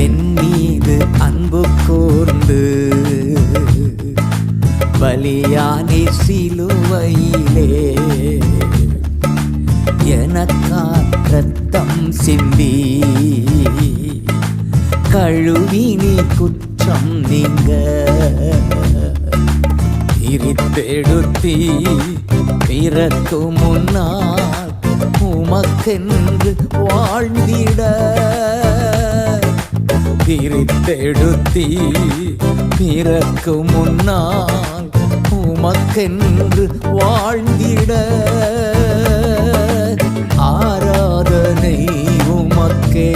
என் மீது அன்பு கூர்ந்து பலியானே சிலுவையிலே, எனக்கா ரத்தம் சிந்தி கழுவி நீ குற்றம் நீங்க பிரித்தெடுத்தி பிறக்கு முன்னால் உமக்கென்று வாழ்ந்திட, பிரித்தெடுத்தி பிறக்கு முன்னால் உமக்கென்று வாழ்ந்திட, ஆராதனை உமக்கே